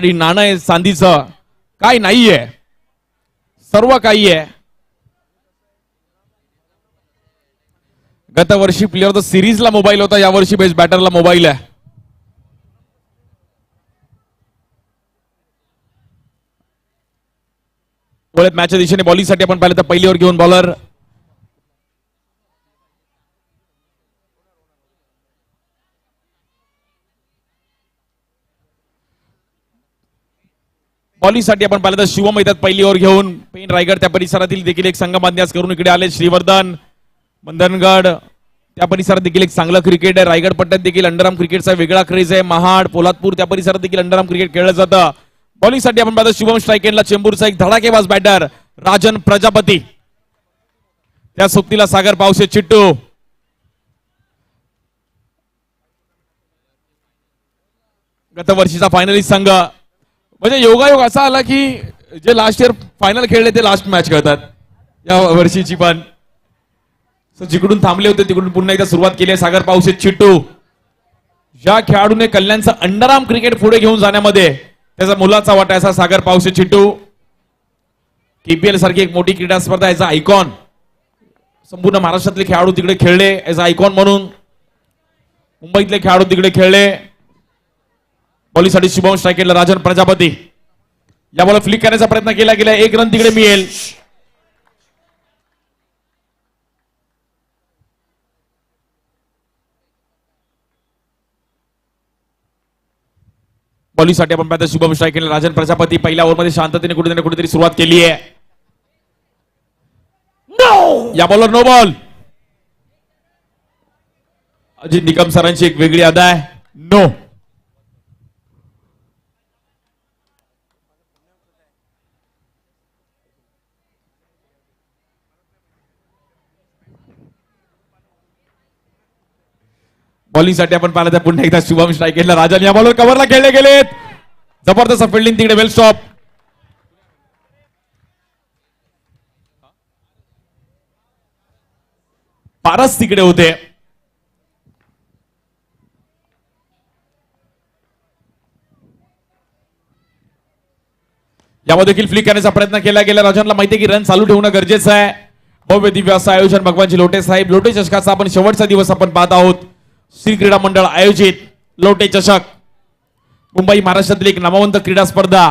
नाणं आहे चांदीचं, काय नाहीये, सर्व काही आहे. गत वर्षी प्लेअर ऑफ द सिरीजला मोबाईल होता, यावर्षी बेस्ट बॅटरला मोबाईल आहे. वळत मॅचच्या दिशेने बॉलिंगसाठी आपण पाहिलं तर पहिली ओव्हर घेऊन बॉलर बॉलिंगसाठी आपण पाहिलं तर शिवम येतात पहिली ओव्हर घेऊन. पेन रायगड त्या परिसरातील देखील एक संघ बांधण्यास करून इकडे आले. श्रीवर्धन, बंधनगड त्या परिसरात देखील एक चांगलं क्रिकेट आहे. रायगड पट्ट्यात देखील अंडरआर्म क्रिकेटचा वेगळा क्रेज आहे. महाड, पोलादपूर त्या परिसरात देखील अंडरआर्म क्रिकेट खेळलं जातं. बॉलिंगसाठी आपण पाहतो शुभम स्ट्राईक एंडला चेंबूरचा एक धडाकेबाज बॅटर राजन प्रजापती. त्या सुट्टीला सागर पावसे चिट्टू. गत वर्षीचा फायनलिस्ट संघ म्हणजे योगायोग असा आला की जे लास्ट इयर फायनल खेळले ते लास्ट मॅच खेळतात या वर्षीची पण. जिकडून थांबले होते तिकडून पुन्हा एकदा सुरुवात केली आहे. सागर पावसे चिट्टू या खेळाडूने कल्याणचं अंडरआर्म क्रिकेट पुढे घेऊन जाण्यामध्ये त्याचा मुलाचा वाटा असा सागर पावसे चिट्टू. केपीएल सारखी एक मोठी क्रीडा स्पर्धा याचा आयकॉन, संपूर्ण महाराष्ट्रातले खेळाडू तिकडे खेळले याचा आयकॉन म्हणून. मुंबईतले खेळाडू तिकडे खेळले. बॉलिंगसाठी शुभम स्ट्राईक केला राजन प्रजापती. या बॉल फ्लिक करण्याचा प्रयत्न केला गेला. एक रन तिकडे मिळेल. बॉलिंगसाठी आपण पाहतो शुभम स्ट्राईक केला राजन प्रजापती. पहिल्या ओव्हरमध्ये शांततेने कुठेतरी सुरुवात केली आहे. या बॉलवर नो बॉल. अजित निकम सरांची एक वेगळी अदा आहे. नो. बॉलिंगसाठी आपण पाहिलं तर पुन्हा एकदा शुभम स्ट्राईक केला राजन. या बॉलवर कव्हरला खेळले गेलेत. जबरदस्त फिल्डिंग तिकडे. वेल स्टॉप. पारस तिकडे होते. यामध्ये देखील फ्लिक करण्याचा प्रयत्न केला गेला. राजनला माहिती आहे की रन चालू ठेवणं गरजेचं आहे. भव्य दिव्य असं आयोजन भगवानजी लोटे साहेब. लोटे चषकाचा आपण शेवटचा दिवस आपण पाहत आहोत. श्री क्रीडा मंडळ आयोजित लोटे चषक मुंबई महाराष्ट्रातील एक नामवंत क्रीडा स्पर्धा.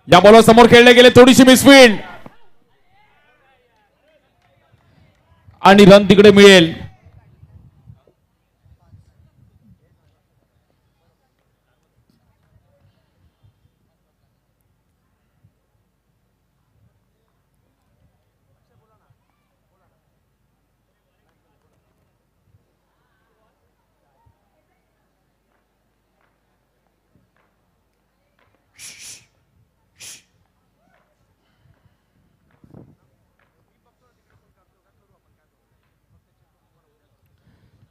या बॉलवर समोर खेळले गेले. थोडीशी मिसफील्ड आणि रन तिकडे मिळेल.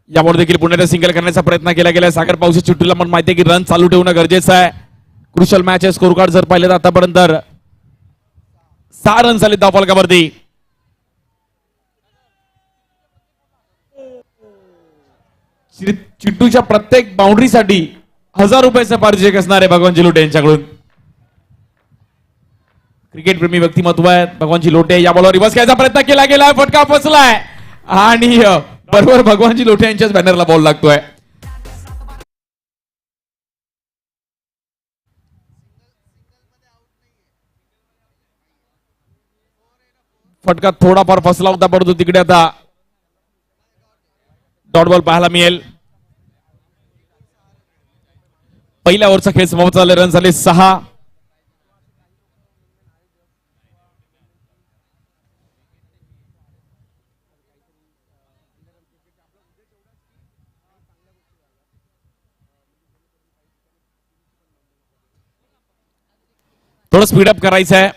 यावर देखील पुन्हा सिंगल करण्याचा प्रयत्न केला गेला. सागर पावसे चिट्टूला पण माहिती आहे की रन चालू ठेवणं गरजेचं आहे. क्रुशल मॅच आहे. स्कोर कार्ड जर पाहिलं तर आतापर्यंत 6 रन झाले धावफलकावरती. चिट्टूच्या प्रत्येक बाउंड्रीसाठी 1000 रुपयाचं पारितोषिक असणार आहे भगवानजी लोटे यांच्याकडून. क्रिकेट प्रेमी व्यक्तिमत्व आहे भगवानजी लोटे. या बॉलवर रिव्हर्स घ्यायचा प्रयत्न केला गेला. फटका फसलाय आणि बरोबर भगवानजी लोटे यांच्याच बॅनरला बॉल लागतोय. फटका थोडाफार फसला होता परंतु तिकडे आता डॉट बॉल पाहायला मिळेल. पहिल्या ओव्हरचा खेळ समाप्त झाले. रन झाले 6. थोडं स्पीडअप करायचं आहे.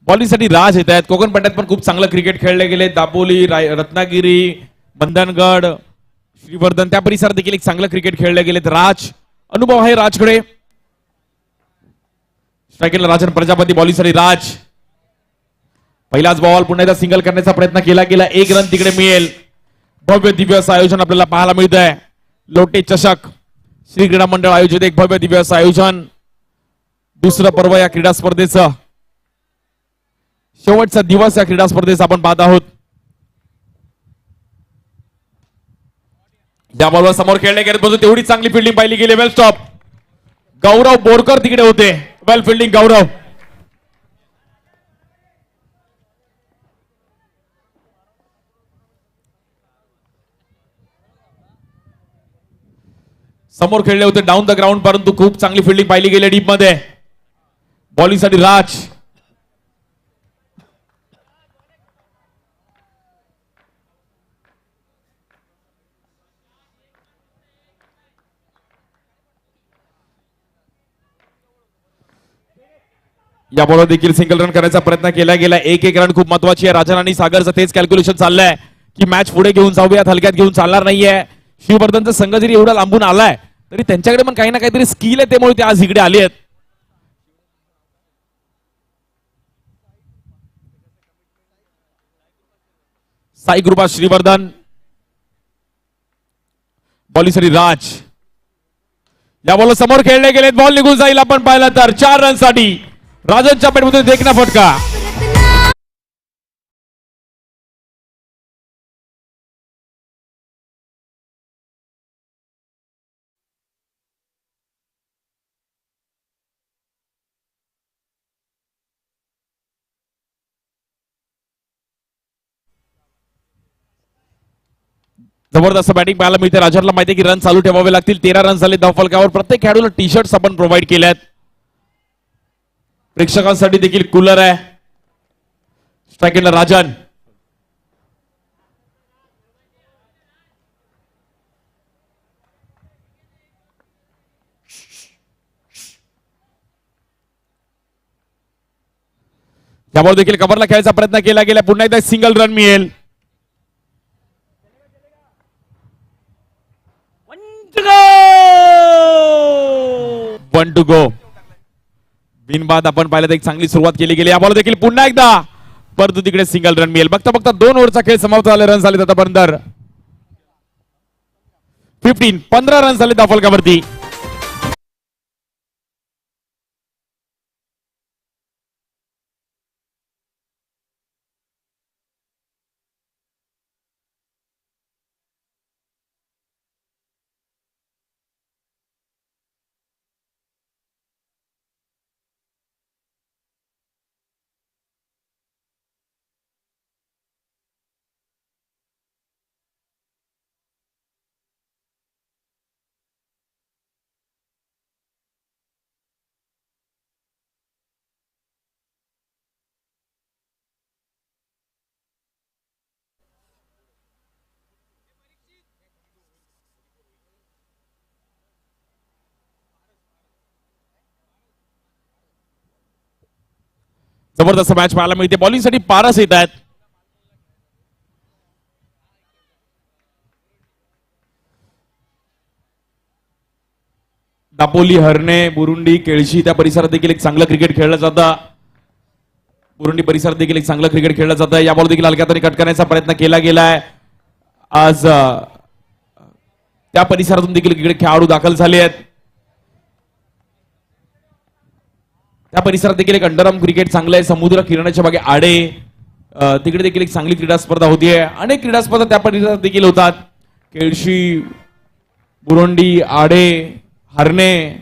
बॉलिंगसाठी राज येत आहेत. कोकण पट्ट्यात पण खूप चांगलं क्रिकेट खेळले गेले. दापोली, रत्नागिरी, बंधनगड, श्रीवर्धन त्या परिसरात देखील एक चांगलं क्रिकेट खेळले गेलेत. राज अनुभव आहे राजकडे. स्ट्राईकला राजन प्रजापती. बॉलिंगसाठी राज. पहिलाच बॉल पुन्हा एकदा सिंगल करण्याचा प्रयत्न केला गेला. 1 रन तिकडे मिळेल. भव्य दिव्य असं आयोजन आपल्याला पाहायला मिळत आहे. लोटे चषक श्री क्रीडा मंडळ आयोजित एक भव्य दिव्य असं आयोजन. दुसरं पर्व या क्रीडा स्पर्धेचं, शेवटचा दिवस या क्रीडा स्पर्धेचा आपण पाहत आहोत. ज्या बॉलवर समोर खेळले गेले पासून तेवढी चांगली फिल्डिंग पाहिली गेली. वेल स्टॉप. गौरव बोरकर तिकडे होते. वेल फिल्डिंग गौरव. समोर खेळले होते डाऊन द ग्राउंड, परंतु खूप चांगली फिल्डिंग पाहिली गेली डीप मध्ये. बॉलिंगसाठी राज. या बॉलवर देखील सिंगल रन करायचा प्रयत्न केला गेला. 1-1 रन खूप महत्वाची आहे. राजन आणि सागरचं तेच कॅल्क्युलेशन चाललंय की मॅच पुढे घेऊन जाऊयात, हलक्यात घेऊन चालणार नाहीये. शिववर्धनचा संघ जरी एवढा लांबून आलाय तरी त्यांच्याकडे पण काही ना काहीतरी स्किल आहे, त्यामुळे ते आज इकडे आले आहेत. साई कृपा श्रीवर्धन. बॉलिंगसाठी राज. या बॉल समोर खेळले गेले. बॉल निघून जाईल आपण पाहिलं तर 4 रनसाठी राजनच्या बॅटमध्ये देखना फटका. जबरदस्त बॅटिंग पाहायला मिळते. राजनला माहिती की रन चालू ठेवावे लागतील. 13 रन झाले धावफलकावर. प्रत्येक खेळाडूला टी शर्ट्स आपण प्रोव्हाइड केल्यात. प्रेक्षकांसाठी देखील कूलर आहे. स्ट्राइक एंडला राजन. या बॉल देखील कव्हरला खेळायचा प्रयत्न केला गेला. पुन्हा एकदा सिंगल रन मिळेल. 1 to go. बिनबाद आपण पाहिलं तर एक चांगली सुरुवात केली गेली. या बॉल देखील पुन्हा एकदा परंतु तिकडे सिंगल रन मिळेल. बघता बघता 2 ओव्हरचा खेळ समाप्त झाले. रन झाले आतापर्यंत 15 रन झाले धावफलकावरती. जबरदस्त मॅच पाहायला मिळते. बॉलिंगसाठी पारस येत आहेत. दापोली, हरणे, बुरुंडी, केळशी त्या परिसरात देखील एक चांगलं क्रिकेट खेळलं जातं. बुरुंडी परिसरात देखील एक चांगलं क्रिकेट खेळलं जातं. या बॉल देखील हलक्यात कट करण्याचा प्रयत्न केला गेलाय. आज त्या परिसरातून देखील क्रिकेट खेळाडू दाखल झाले आहेत. त्या परिसरात देखील एक अंडरआर्म क्रिकेट चांगलं आहे. समुद्र किरणाच्या मागे आडे तिकडे देखील एक चांगली क्रीडा स्पर्धा होतीये. अनेक क्रीडा स्पर्धा त्या परिसरात देखील होतात. केळशी, बुरुंडी, आडे, हरणे,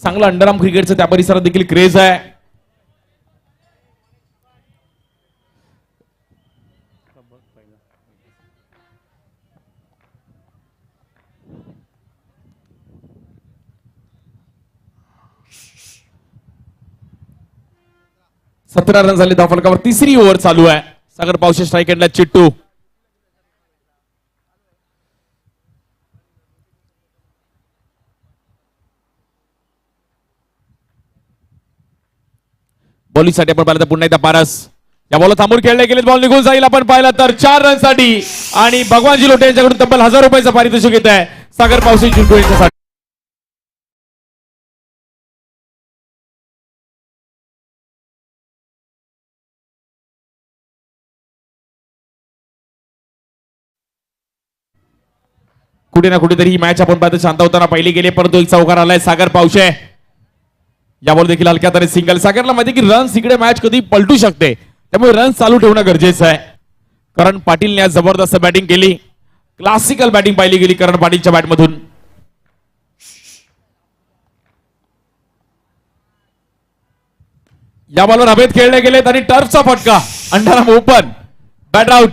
चांगलं अंडरआर्म क्रिकेटचं त्या परिसरात देखील क्रेज आहे. सतरा रन झाले धावफलकावर. तिसरी ओव्हर चालू आहे. सागर पावशे स्ट्राइक एंडला चिट्टू. बॉलिंगसाठी आपण पाहिलं तर पुन्हा एकदा पारस. या बॉल थांबून खेळले गेले. बॉल निघून जाईल आपण पाहिलं तर 4 रनसाठी. आणि भगवानजी लोटे यांच्याकडून तब्बल 1000 रुपयाचं पारितोषिक येत आहे सागर पावसे चिट्टू यांच्यासाठी. कुठे ना कुठेतरी ही मॅच आपण पाहतो शांत होताना पहिली गेली, परंतु एक चौकार आलाय सागर पावशे. यावर देखील हलक्या तरी सिंगल. सागरला माहिती की रन्स इकडे मॅच कधी पलटू शकते, त्यामुळे रन्स चालू ठेवणं गरजेचं आहे. करण पाटीलने आज जबरदस्त बॅटिंग केली, क्लासिकल बॅटिंग पाहिली गेली करण पाटीलच्या बॅटमधून. या बॉलवर हवेत खेळले गेलेत आणि टर्फचा फटका. अंधाराम open, bat out.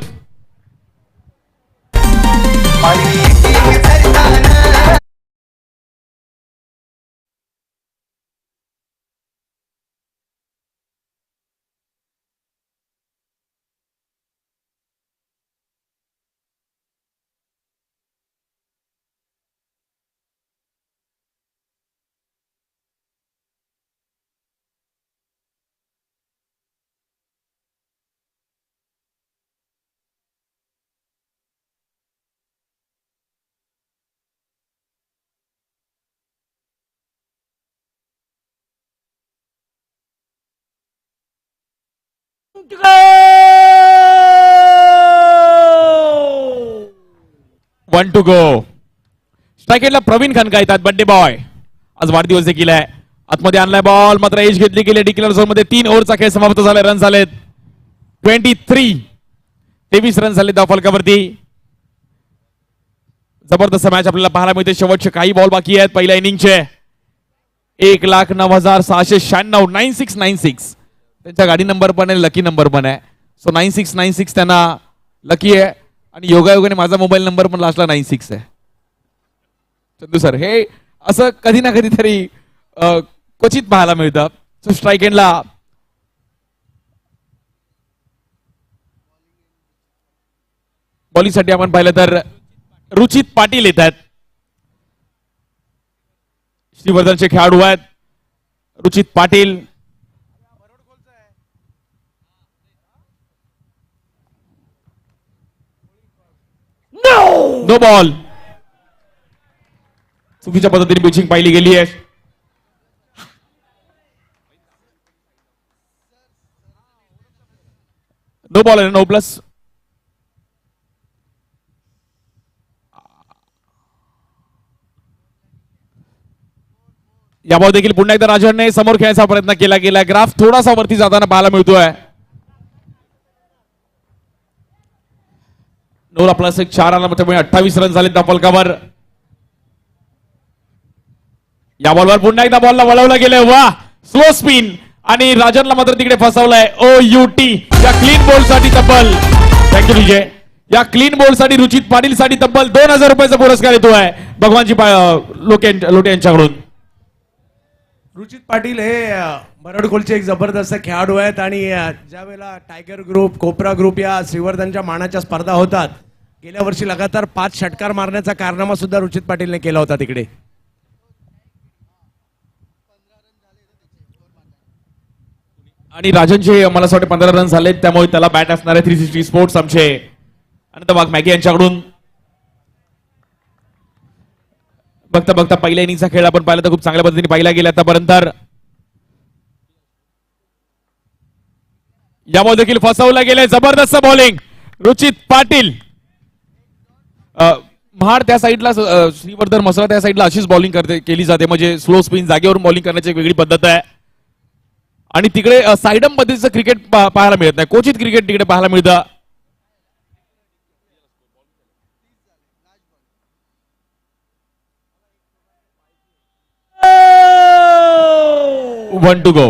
One two go. स्ट्रायकेटला प्रवीण खनका येतात, बड्डे बॉय. आज वाढदिवस देखील आहे. आतमध्ये आणलाय बॉल, मात्र एज घेतली गेली डिक्लेअर झोन मध्ये. 3 ओव्हरचा खेळ समाप्त झालाय. रन झालेत 23 रन झाले त्या फलकावरती. जबरदस्त मॅच आपल्याला पाहायला मिळते. शेवटचे काही बॉल बाकी आहेत पहिल्या इनिंगचे. 1,09,696 9696 त्यांच्या गाडी नंबर पण आहे, लकी नंबर पण आहे. सो 9696 त्यांना लकी आहे आणि योगायोगाने माझा मोबाईल नंबर पण लास्टला 96 आहे. चंदू सर, हे असं कधी ना कधीतरी क्वचित पाहायला मिळतं. सो स्ट्राईक एंडला बॉलिंगसाठी आपण पाहिलं तर रुचित पाटील येत आहेत. श्रीवर्धनचे खेळाडू आहेत रुचित पाटील. No ball. चुकीच्या पद्धतीने पिचिंग पाहिली गेली आहे. नो बॉल आहे, नो प्लस. याबाबत देखील पुन्हा एकदा राजनने समोर खेळायचा प्रयत्न केला गेला. ग्राफ थोडासा वरती जाताना पाहायला मिळतोय. नोला प्लस 4 आला, त्यामुळे 28 रन झाले त्या फलकावर. या बॉलवर पुन्हा एकदा बॉलला वळवलं गेलंय. वा, स्लो स्पिन आणि राजनला मात्र तिकडे फसवलंय. OUT या क्लीन बॉल साठी तब्बल, थँक्यू विजय, या क्लीन बॉल साठी रुचित पाटील साठी तब्बल 2000 रुपयाचा पुरस्कार येतोय भगवानजी लोटे यांच्याकडून. रुचित पाटील हे मरडखोलचे एक जबरदस्त खेळाडू आहेत आणि ज्या वेळेला टायगर ग्रुप, कोपरा ग्रुप या श्रीवर्धनच्या मानाच्या स्पर्धा होतात, गेल्या वर्षी लगातार 5 षटकार मारण्याचा कारनामा सुद्धा रुचित पाटीलने केला होता तिकडे. आणि राजनचे मला असं वाटतं 15 रन झाले, त्यामुळे त्याला बॅट असणार आहे 360 स्पोर्ट्स आमचे अनंत वाघ मॅगी यांच्याकडून. बघता बघता पहिल्या इनिंगचा खेळ आपण पाहिला तर खूप चांगल्या पद्धतीने पाहिला गेला आतापर्यंत. यामध्ये देखील फसवलं गेले. जबरदस्त बॉलिंग रुचित पाटील. महाड त्या साईडला, श्रीवर्धन मसरा त्या साईडला अशीच बॉलिंग केली जाते, म्हणजे स्लो स्पिन जागेवरून बॉलिंग करण्याची एक वेगळी पद्धत आहे. आणि तिकडे साईडम पद्धतीचं क्रिकेट पाहायला मिळत नाही, क्वचित क्रिकेट तिकडे पाहायला मिळतं. 1 टू गो.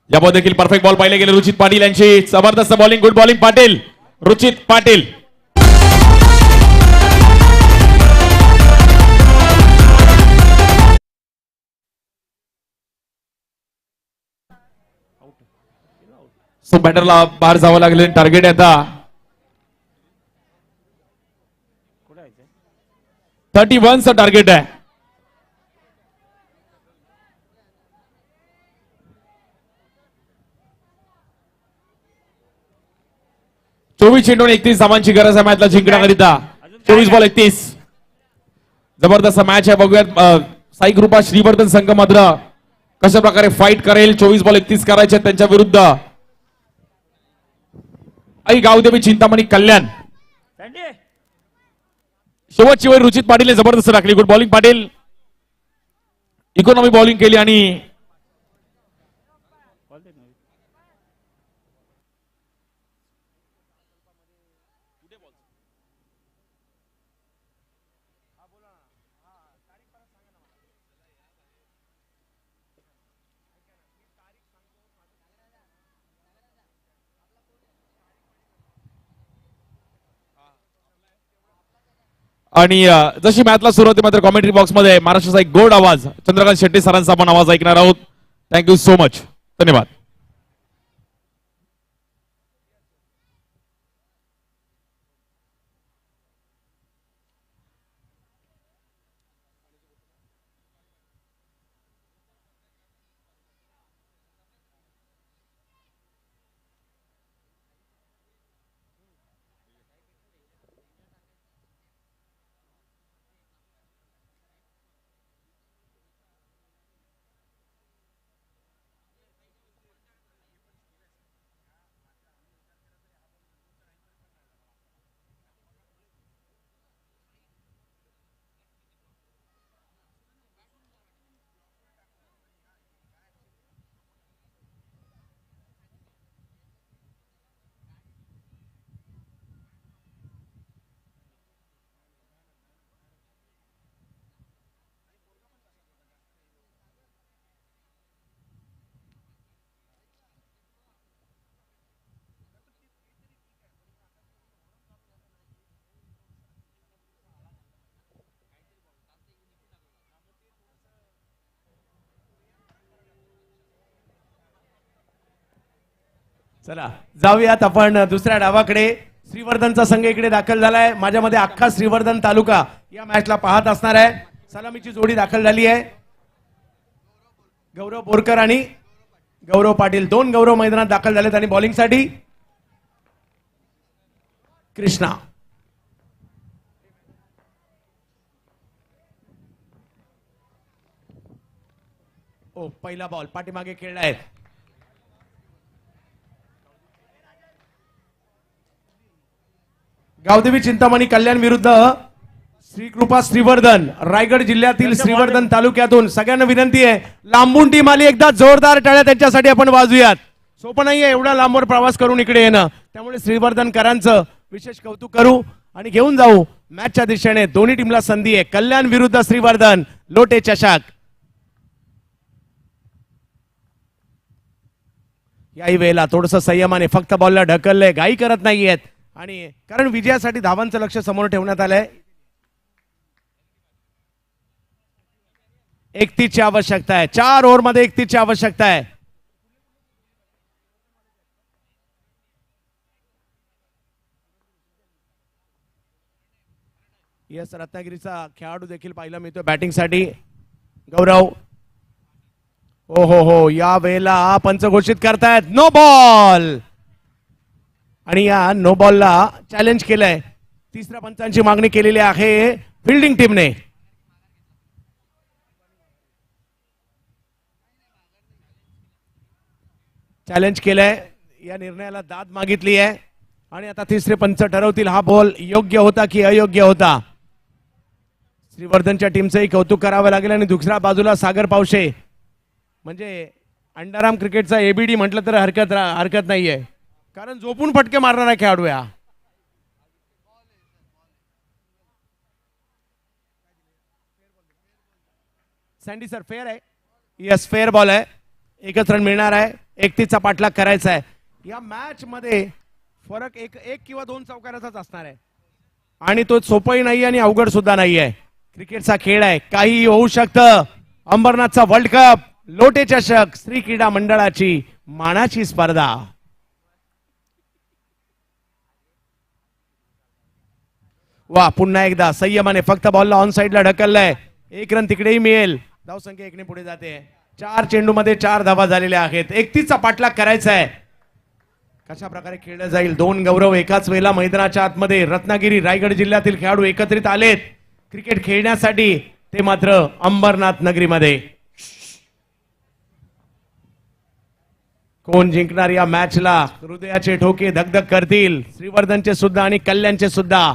यामध्ये देखील परफेक्ट बॉल पाहिले गेले रुचित पाटील यांची. जबरदस्त bowling, good bowling Patil, Ruchit Patil. So बॅटरला बाहेर जावं लागले. टार्गेट आता 31चं टार्गेट आहे. चोवीस चेंडू 31 धावांची गरज आहे मॅचला जिंकण्याकरिता. 24 बॉल 31. जबरदस्त मॅच आहे. बघूयात साई कृपा श्रीवर्धन संघ मात्र कशा प्रकारे फाईट करेल. 24 बॉल 31 करायचे त्यांच्या विरुद्ध आई गावदेवी चिंतामणी कल्याण. शेवटची वेळ रुचित पाटीलने जबरदस्त राखली. Good bowling Patil, economy bowling केली आणि जशी मॅचला सुरुवात होती मात्र कॉमेंट्री बॉक्स मध्ये महाराष्ट्राचा एक गोड आवाज चंद्रकांत शेट्टी सरांचा आपण आवाज ऐकणार आहोत. थँक्यू सो मच, धन्यवाद. चला जाऊयात आपण दुसऱ्या डावाकडे. श्रीवर्धनचा संघ इकडे दाखल झालाय. माझ्यामध्ये अख्खा श्रीवर्धन तालुका या मॅचला पाहत असणार आहे. सलामीची जोडी दाखल झाली आहे. गौरव बोरकर आणि गौरव पाटील, दोन गौरव मैदानात दाखल झालेत आणि बॉलिंगसाठी कृष्णा. ओ पहिला बॉल पाठीमागे खेळलाय. गावदेवी चिंतामणी कल्याण विरुद्ध श्रीकृपा श्रीवर्धन, रायगड जिल्ह्यातील श्रीवर्धन तालुक्यातून. सगळ्यांना विनंती आहे, लांबून टीम आली, एकदा जोरदार टाळ्या त्यांच्यासाठी आपण वाजूयात. सोपं नाहीये एवढा लांबवर प्रवास करून इकडे येणं, त्यामुळे श्रीवर्धनकरांचं विशेष कौतुक करू आणि घेऊन जाऊ मॅचच्या दिशेने. दोन्ही टीमला संधी आहे. कल्याण विरुद्ध श्रीवर्धन, लोटे चषक. याही वेळेला थोडस संयमाने फक्त बॉलला ढकललंय, घाई करत नाहीयेत आणि कारण विजयासाठी धावांचं लक्ष समोर ठेवण्यात आलंय. 31 ची आवश्यकता आहे. 4 ओव्हर मध्ये 31 ची आवश्यकता आहे. यस, रत्नागिरीचा खेळाडू देखील पाहायला मिळतो बॅटिंगसाठी. गौरव, हो हो हो, या वेळेला पंच घोषित करतायत नो बॉल आणि या नो बॉलला चॅलेंज केलंय. तिसऱ्या पंचांची मागणी केलेली आहे फिल्डिंग टीमने. चॅलेंज केलंय, या निर्णयाला दाद मागितली आहे आणि आता तिसरे पंच ठरवतील हा बॉल योग्य होता की अयोग्य होता. श्रीवर्धनच्या टीमचंही कौतुक करावं लागेल आणि दुसऱ्या बाजूला सागर पावशे, म्हणजे अंडाराम क्रिकेटचा एबीडी म्हटलं तर हरकत नाहीये, कारण झोपून फटके मारणारा खेळाडू आहे. सँडी सर फेअर आहे. यस, फेअर बॉल आहे. एकच रन मिळणार आहे. 31 चा पाठलाग करायचा आहे. या मॅच मध्ये फरक एक किंवा 2 चौकाराचाच असणार आहे आणि तो सोपंही नाही आणि अवघड सुद्धा नाही आहे. क्रिकेटचा खेळ आहे, काही होऊ शकतं. अंबरनाथचा वर्ल्ड कप, लोटे चषक, श्री क्रीडा मंडळाची मानाची स्पर्धा. वा, पुन्हा एकदा संयमाने फक्त बॉलला ऑन साइडला ढकललाय. 1 रन तिकडेही मिळेल. धावसंख्या 1 ने पुढे जाते. 4 चेंडू मध्ये 4 धावा झालेल्या आहेत. 31 चा पाठलाग करायचा आहे. कशा प्रकारे खेळलं जाईल. 2 गौरव एकाच वेळेला मैदानाच्या आतमध्ये. रत्नागिरी, रायगड जिल्ह्यातील खेळाडू एकत्रित आलेत क्रिकेट खेळण्यासाठी, ते मात्र अंबरनाथ नगरीमध्ये. कोण जिंकणार या मॅचला? हृदयाचे ठोके धकधक करतील, श्रीवर्धनचे सुद्धा आणि कल्याणचे सुद्धा.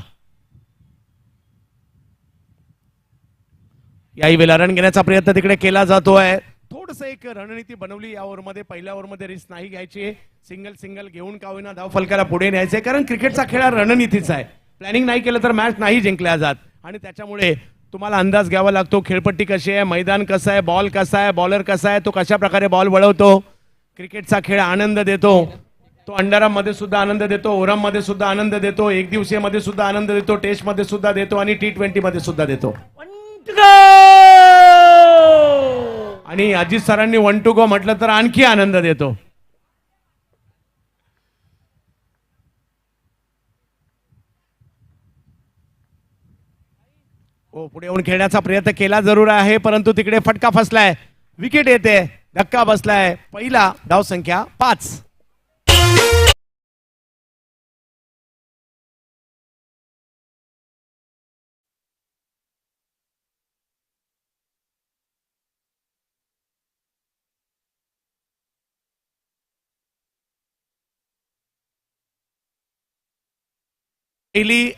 याही वेळेला रन घेण्याचा प्रयत्न तिकडे केला जातोय. थोडस एक रणनीती बनवली या ओव्हरमध्ये. पहिल्या ओव्हरमध्ये रिस्क नाही घ्यायची. सिंगल सिंगल घेऊन का होईना धाव फलकाला पुढे न्यायचे, कारण क्रिकेटचा खेळ हा रणनीतीचा आहे. प्लॅनिंग नाही केलं तर मॅच नाही जिंकल्या जात आणि त्याच्यामुळे तुम्हाला अंदाज घ्यावा लागतो. खेळपट्टी कशी आहे, मैदान कसं आहे, बॉल कसा आहे, बॉलर कसा आहे, तो कशा प्रकारे बॉल वळवतो. क्रिकेटचा खेळ आनंद देतो. तो अंडरआर्म मध्ये सुद्धा आनंद देतो, ओव्हरआर्म मध्ये सुद्धा आनंद देतो, एक दिवसीय मध्ये सुद्धा आनंद देतो, टेस्ट मध्ये सुद्धा देतो आणि T20 मध्ये सुद्धा देतो. आणि अजित सरांनी 1 to go म्हटलं तर आणखी आनंद देतो. हो, पुढे येऊन खेळण्याचा प्रयत्न केला जरूर आहे, परंतु तिकडे फटका फसलाय. विकेट येते, धक्का बसलाय. पहिला धाव संख्या 5. पहिली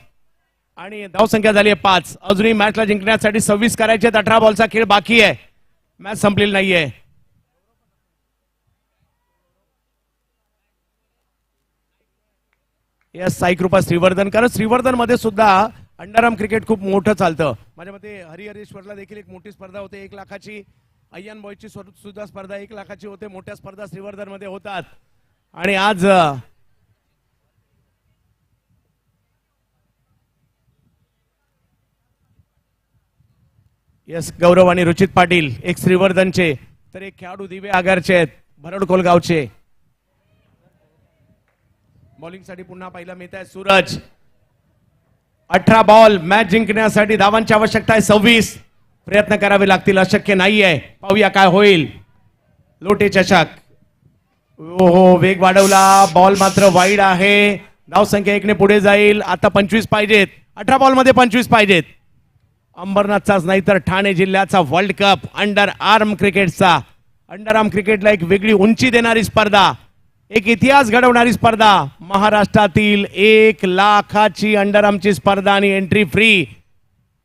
आणि धावसंख्या झाली आहे 5. अजूनही मॅचला जिंकण्यासाठी 26 करायचे. 18 बॉलचा खेळ बाकी आहे. मॅच संपलेली नाहीये. यस, साई कृपा श्रीवर्धन. कारण श्रीवर्धन मध्ये सुद्धा अंडरआर्म क्रिकेट खूप मोठं चालतं. माझ्या मते हरिहरेश्वरला देखील एक मोठी स्पर्धा होते 1 लाखाची. अय्यन बॉयची सुद्धा स्पर्धा 1 लाखाची होते. मोठ्या स्पर्धा श्रीवर्धन मध्ये होतात. आणि आज यस, गौरव आणि रुचित पाटील एक श्रीवर्धनचे तर एक खेळाडू दिवे आगारचे आहेत, भरड कोलगावचे. बॉलिंग साठी पुन्हा पहिला मिळत आहे सूरज. 18 बॉल, मॅच जिंकण्यासाठी धावांची आवश्यकता आहे 26. प्रयत्न करावे लागतील, अशक्य नाहीये. पाहूया काय होईल. लोटे चषक. हो, वेग वाढवला. बॉल मात्र वाईड आहे. धाव संख्या 1 ने पुढे जाईल. आता 25 पाहिजेत. 18 बॉल मध्ये 25 पाहिजेत. अंबरनाथचाच नाही तर ठाणे जिल्ह्याचा वर्ल्ड कप अंडर आर्म क्रिकेटचा. अंडर आर्म क्रिकेटला एक वेगळी उंची देणारी स्पर्धा, एक इतिहास घडवणारी स्पर्धा. महाराष्ट्रातील 1 लाखाची अंडर आर्मची स्पर्धा आणि एंट्री फ्री.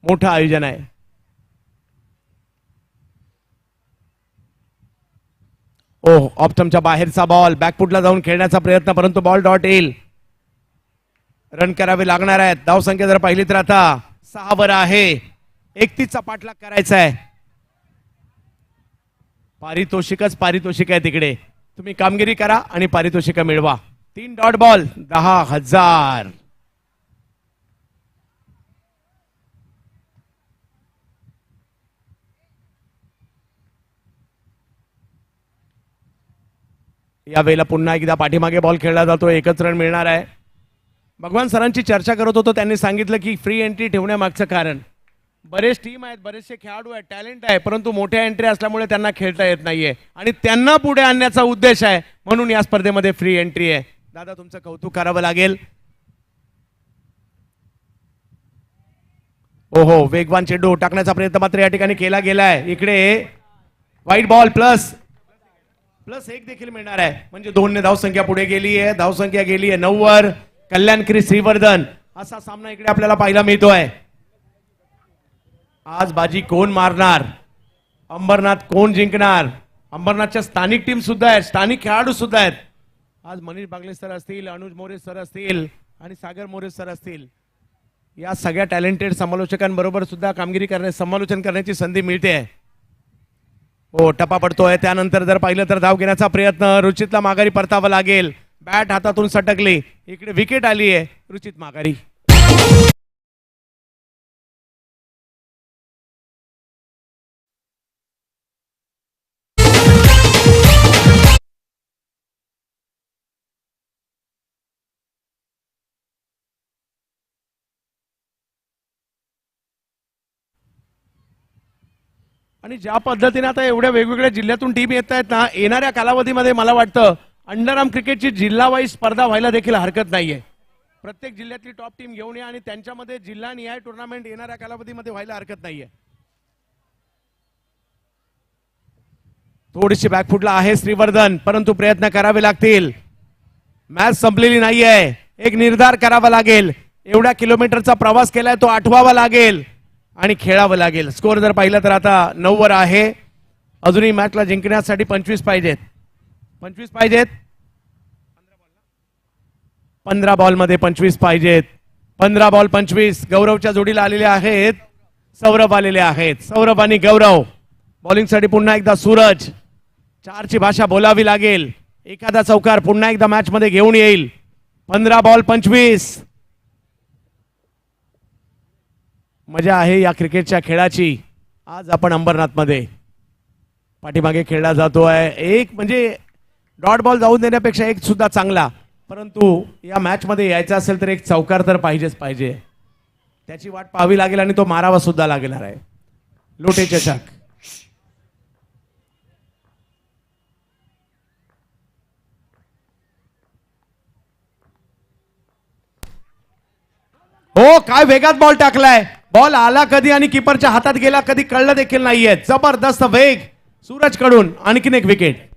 मोठं आयोजन आहे. ओह, ऑप्टमच्या बाहेरचा बॉल. बॅकफुटला जाऊन खेळण्याचा प्रयत्न, परंतु बॉल डॉट येईल. रन करावे लागणार आहेत. धाव संख्या जर पाहिली तर आता 6 वर आहे. 31चा पाठलाग करायचा आहे. पारितोषिकच पारितोषिक आहे तिकडे. तुम्ही कामगिरी करा आणि पारितोषिक मिळवा. 3 डॉट बॉल, 10,000. या वेळेला पुन्हा एकदा पाठीमागे बॉल खेळला जातो. 1च रन मिळणार आहे. भगवान सरांची चर्चा करत होतो. त्यांनी सांगितलं की फ्री एंट्री ठेवण्यामागचं कारण, बरेच टीम आहेत, बरेचसे खेळाडू आहेत, टॅलेंट आहे, परंतु मोठ्या एंट्री असल्यामुळे त्यांना खेळता येत नाहीये आणि त्यांना पुढे आणण्याचा उद्देश आहे, म्हणून या स्पर्धेमध्ये फ्री एंट्री आहे. दादा, तुमचं कौतुक करावं लागेल. ओहो, वेगवान चेंडू टाकण्याचा प्रयत्न मात्र या ठिकाणी केला गेलाय. इकडे वाईट बॉल प्लस 1 देखील मिळणार आहे. म्हणजे 2 ने धावसंख्या पुढे गेली आहे. धावसंख्या गेली आहे 9 वर. कल्याणकरी श्रीवर्धन असा सामना इकडे आपल्याला पाहायला मिळतोय. आज बाजी कोण मारणार, अंबरनाथ कोण जिंकणार. अंबरनाथच्या स्थानिक टीम सुद्धा आहेत, स्थानिक खेळाडू सुद्धा आहेत. आज मनीष बागले सर असतील, अनुज मोरे सर असतील आणि सागर मोरे सर असतील. या सगळ्या टॅलेंटेड समालोचकांबरोबर सुद्धा कामगिरी समालोचन करण्याची संधी मिळते. हो, टपा पडतोय. त्यानंतर जर पाहिलं तर धाव घेण्याचा प्रयत्न. रुचितला माघारी परतावं लागेल. बॅट हातातून सटकली. इकडे विकेट आली आहे. रुचित माघारी. आणि ज्या पद्धतीने आता एवढ्या वेगवेगळ्या जिल्ह्यातून टीम येत आहेत ना, येणाऱ्या कालावधीमध्ये मला वाटतं अंडर आर्म क्रिकेटची जिल्हा वाईज स्पर्धा व्हायला देखील हरकत नाहीये. प्रत्येक जिल्ह्यातली टॉप टीम घेऊन या आणि त्यांच्यामध्ये जिल्हा निहाय टुर्नामेंट येणाऱ्या कालावधीमध्ये व्हायला हरकत नाहीये. थोडीशी बॅकफुटला आहे श्रीवर्धन, परंतु प्रयत्न करावे लागतील. मॅच संपलेली नाहीये. एक निर्धार करावा लागेल. एवढ्या किलोमीटरचा प्रवास केलाय तो आठवावा लागेल. आणि खेळावं लागेल. स्कोर जर पाहिलं तर आता 9 वर आहे. अजूनही मॅचला जिंकण्यासाठी 25 पाहिजेत. 25 पाहिजेत. 15 बॉलमध्ये 25 पाहिजेत. 15 बॉल 25. गौरवच्या जोडीला आलेले आहेत. सौरभ आलेले आहेत. सौरभ आणि गौरव. बॉलिंगसाठी पुन्हा एकदा सूरज. 4ची भाषा बोलावी लागेल. एखादा चौकार पुन्हा एकदा मॅच मध्ये घेऊन येईल. 15 बॉल 25. मजा आहे या क्रिकेटच्या खेळाची. आज आपण अंबरनाथ मध्ये पाठीमागे खेळला जातोय. एक म्हणजे डॉट बॉल जाऊन देण्यापेक्षा एक सुद्धा चांगला, परंतु या मॅच मध्ये यायचं असेल तर एक चौकार तर पाहिजेच पाहिजे. त्याची वाट पाहावी लागेल आणि तो मारावा सुद्धा लागणार आहे. लोटे चषक. हो, काय वेगात बॉल टाकलाय. बॉल आला कधी आणि किपरच्या हातात गेला कधी कळलं देखील नाहीये. जबरदस्त वेग सूरज कडून. आणखीन एक विकेट.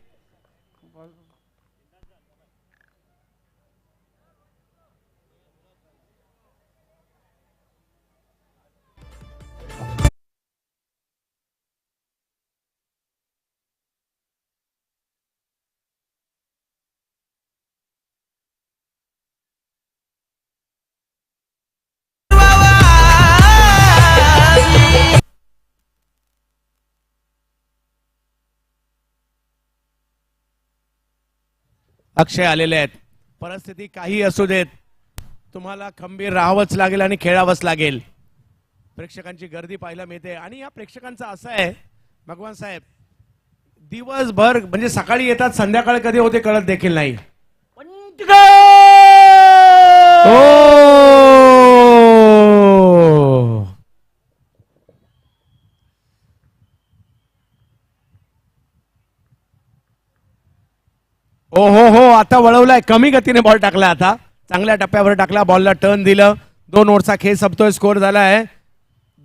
अक्षय आलेले आहेत. परिस्थिती काही असू देत, तुम्हाला खंबीर राहावंच लागेल आणि खेळावंच लागेल. प्रेक्षकांची गर्दी पाहायला मिळते आणि या प्रेक्षकांचं असं आहे भगवान साहेब, दिवसभर म्हणजे सकाळी येतात संध्याकाळ कधी होते कळत देखील नाही. ओ हो हो, आता वळवलाय. कमी गतीने बॉल टाकला. आता चांगल्या टप्प्यावर टाकला. बॉलला टर्न दिलं. 2 ओव्हरचा खेळ संपतोय. स्कोर झालाय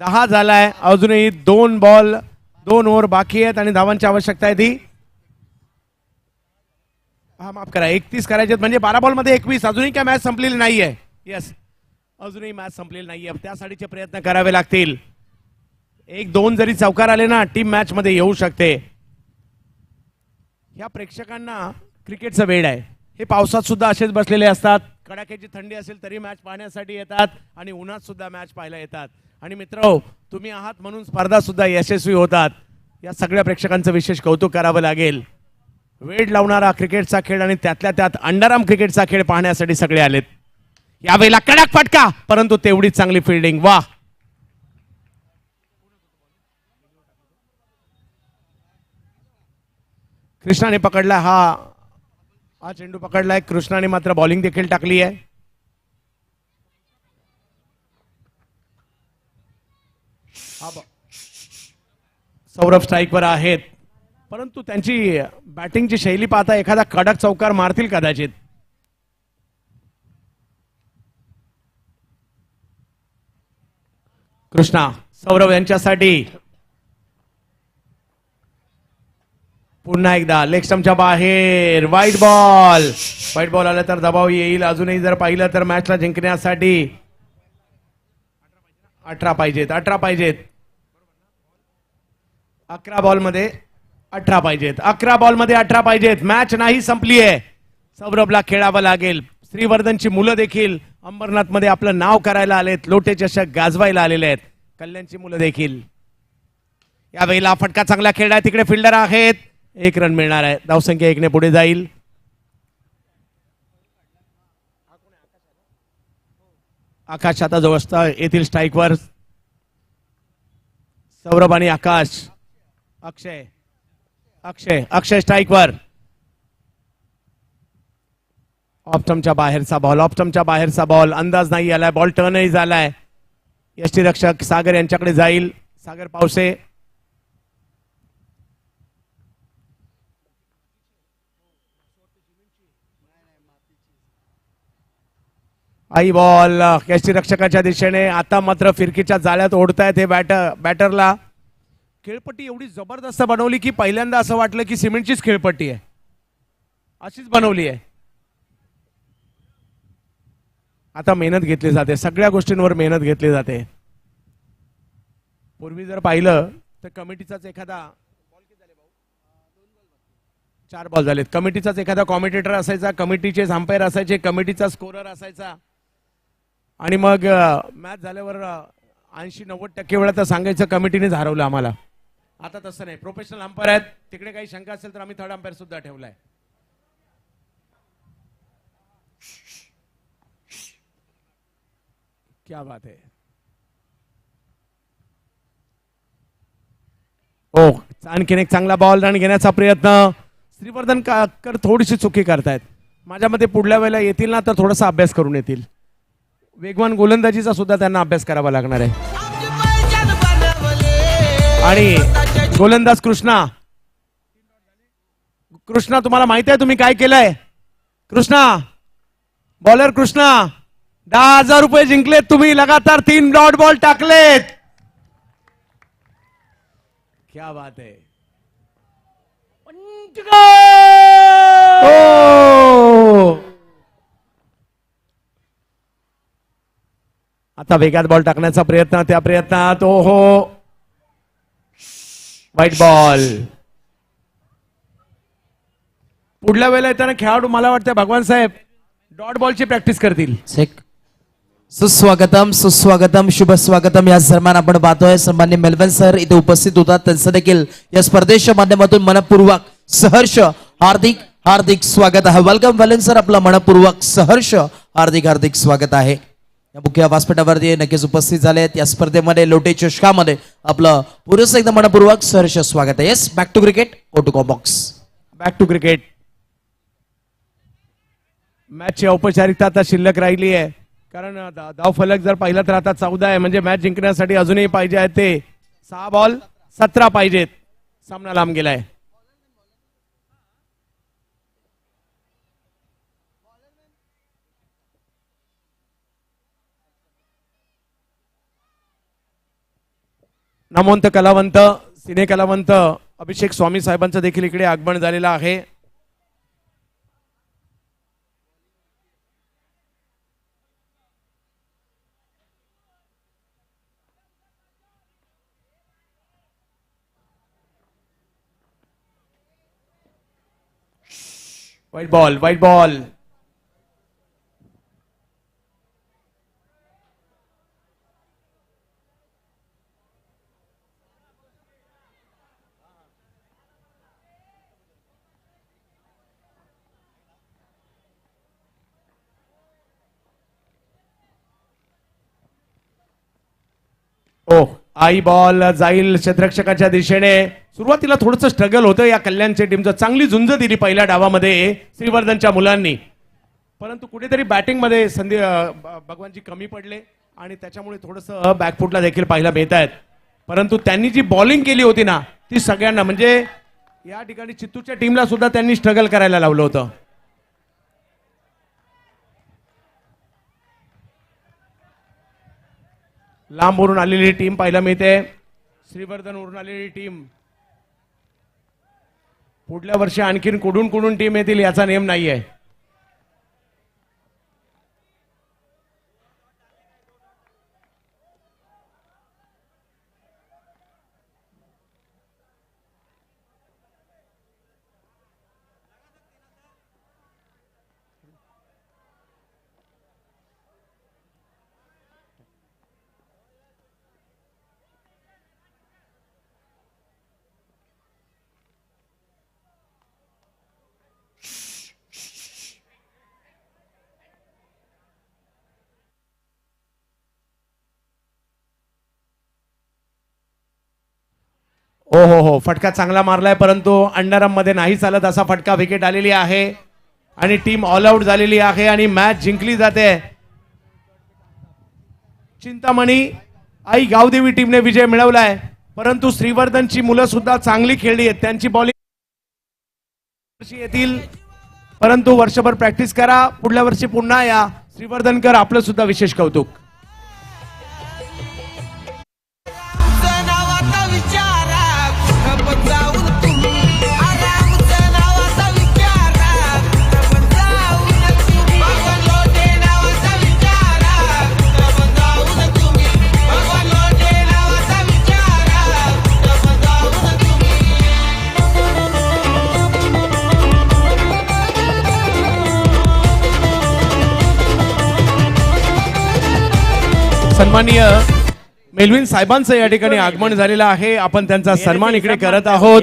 10 झालाय. अजूनही 2 बॉल 2 ओव्हर बाकी आहेत आणि धावांची आवश्यकता आहे ती, हा माफ करा, 31 करायचे म्हणजे 12 बॉल मध्ये 21. अजूनही काय मॅच संपलेली नाहीये. येस, अजूनही मॅच संपलेली नाहीये. त्यासाठीचे प्रयत्न करावे लागतील. 1-2 जरी चौकार आले ना, टीम मॅच मध्ये येऊ शकते. या प्रेक्षकांना क्रिकेटचं वेड आहे. हे पावसात सुद्धा असेच बसलेले असतात. कडाक्याची थंडी असेल तरी मॅच पाहण्यासाठी येतात आणि उन्हात सुद्धा मॅच पाहायला येतात. आणि मित्र, तुम्ही आहात म्हणून स्पर्धा सुद्धा यशस्वी होतात. या सगळ्या प्रेक्षकांचं विशेष कौतुक करावं लागेल. वेड लावणारा क्रिकेटचा खेळ आणि त्यातल्या त्यात अंडरआर्म क्रिकेटचा खेळ पाहण्यासाठी सगळे आलेत. यावेळेला कडक फटका, परंतु तेवढीच चांगली फिल्डिंग. वा, कृष्णाने पकडला. हा चेंडू पकडलाय. कृष्णाने मात्र बॉलिंग देखील टाकली आहे. सौरभ स्ट्राईकवर आहेत, परंतु त्यांची बॅटिंगची शैली पाहता एखादा कडक चौकार मारतील कदाचित. कृष्णा सौरभ यांच्यासाठी पुन्हा एकदा लेग स्टंपच्या बाहेर. व्हाईट बॉल आला तर दबाव येईल. अजूनही जर पाहिलं तर मॅचला जिंकण्यासाठी 18 पाहिजेत. 18 पाहिजेत. 11 बॉलमध्ये 18 पाहिजेत. 11 बॉलमध्ये 18 पाहिजेत. मॅच नाही संपली आहे. सौरभला खेळावं लागेल. श्रीवर्धनची मुलं देखील अंबरनाथ मध्ये आपलं नाव करायला आलेत. लोटे चषक गाजवायला आलेले आहेत. कल्याणची मुलं देखील. यावेळेला फटका चांगला खेळलाय. तिकडे फिल्डर आहेत. 1 रन मिळणार आहे. धावसंख्या 1 ने पुढे जाईल. आकाश आता जवळ येथील स्ट्राईकवर. सौरभ आणि आकाश. अक्षय अक्षय अक्षय स्ट्राईकवर. ऑप्टमच्या बाहेरचा बॉल. ऑप्टमच्या बाहेरचा बॉल. अंदाज नाही आलाय. बॉल टर्नही झालाय. यष्टीरक्षक सागर यांच्याकडे जाईल. सागर पावसे. आई बॉल यष्टीरक्षकाच्या दिशेने. आता मात्र फिरकीच्या जाळ्यात ओढतायत हे बॅटरला. खेळपट्टी एवढी जबरदस्त बनवली की पहिल्यांदा असं वाटलं की सिमेंटचीच खेळपट्टी आहे. अशीच बनवली आहे. आता मेहनत घेतली जाते. सगळ्या गोष्टींवर मेहनत घेतली जाते. पूर्वी जर पाहिलं तर कमिटीचाच एखादा 4 बॉल झालेत. कमिटीचाच एखादा कॉमेंटेटर असायचा, कमिटीचे अंपायर असायचे, कमिटीचा स्कोरर असायचा आणि मग मॅच झाल्यावर 80-90% वेळा तर सांगायचं कमिटीनेच हरवलं आम्हाला. आता तसं नाही, प्रोफेशनल अंपायर आहेत. तिकडे काही शंका असेल तर आम्ही थर्ड अंपायर सुद्धा ठेवलाय. क्या बात है. ओ आणखीन एक चांगला बॉल रन घेण्याचा प्रयत्न. श्रीवर्धन काकर थोडीशी चुकी करतायत. माझ्या मते पुढल्या वेळेला येतील ना तर थोडासा अभ्यास करून येतील. वेगवान गोलंदाजीचा सुद्धा त्यांना अभ्यास करावा लागणार आहे. आणि गोलंदाज कृष्णा, कृष्णा तुम्हाला माहिती आहे तुम्ही काय केलंय? कृष्णा, बॉलर कृष्णा, 10,000 रुपये जिंकलेत तुम्ही. लगातार 3 डॉट बॉल टाकलेत. क्या बात है. आता वेगात बॉल टाकण्याचा प्रयत्न, त्या प्रयत्नात हो व्हाईट बॉल. पुढल्या वेळेला येताना खेळाडू मला वाटतं भगवान साहेब डॉट बॉलची प्रॅक्टिस करतील. सुस्वागतम सुस्वागतम शुभ स्वागतम या सन्मान आपण पाहतोय. सन्मान्य मेलवन सर इथे उपस्थित होतात. त्यांचं देखील या स्पर्धेच्या माध्यमातून मनपूर्वक सहर्ष हार्दिक हार्दिक स्वागत आहे. वेलकम वेलन सर, आपलं मनपूर्वक सहर्ष हार्दिक हार्दिक स्वागत आहे. या मुख्य व्यासपीठावरती नक्कीच उपस्थित झाले आहेत. या स्पर्धेमध्ये लोटे चषकामध्ये आपलं पुरेसं एकदम मनपूर्वक सहर्ष स्वागत आहे. Yes, back to cricket, go to box. Back to cricket. मॅचची औपचारिकता आता शिल्लक राहिली आहे, कारण धाव फलक जर पाहिला तर आता 14 आहे. म्हणजे मॅच जिंकण्यासाठी अजूनही पाहिजे आहे ते 6 बॉल 17 पाहिजेत. सामना लांब गेलाय. नामवंत कलावंत, सिने कलावंत अभिषेक स्वामी साहेबांचं देखील इकडे आगमन झालेलं आहे. White ball, white ball. ओ आई बॉल जाईल क्षेत्ररक्षकाच्या दिशेने. सुरुवातीला थोडंसं स्ट्रगल होतं या कल्याणच्या टीमचं. चांगली झुंज दिली पहिल्या डावामध्ये श्रीवर्धनच्या मुलांनी, परंतु कुठेतरी बॅटिंगमध्ये संधी भगवानजी कमी पडले आणि त्याच्यामुळे थोडंसं बॅकफुटला देखील पाहायला मिळत आहेत. परंतु त्यांनी जी बॉलिंग केली होती ना ती सगळ्यांना, म्हणजे या ठिकाणी चित्तूरच्या टीमला सुद्धा त्यांनी स्ट्रगल करायला लावलं होतं. लांबवरून आलेली टीम पाहायला मिळते. श्रीवर्धन वरून आलेली टीम. पुढल्या वर्षी आणखीन कुठून कुठून टीम येतील याचा नियम नाहीये. हो, फटका चांगला मारलाय, परंतु अंडरआर्म मध्ये नाही चालत असा फटका. विकेट आलेली आहे आणि टीम ऑल आउट झालेली आहे आणि मॅच जिंकली जाते. चिंतामणी आई गावदेवी टीमने विजय मिळवलाय, परंतु श्रीवर्धनची मुलं सुद्धा चांगली खेळली आहेत. त्यांची बॉलिंग येतील, परंतु वर्षभर प्रॅक्टिस करा, पुढल्या वर्षी पुन्हा या. श्रीवर्धनकर आपलं सुद्धा विशेष कौतुक. सन्माननीय मेलविन साहेबांचं या ठिकाणी आगमन झालेलं आहे. आपण त्यांचा सन्मान इकडे करत आहोत.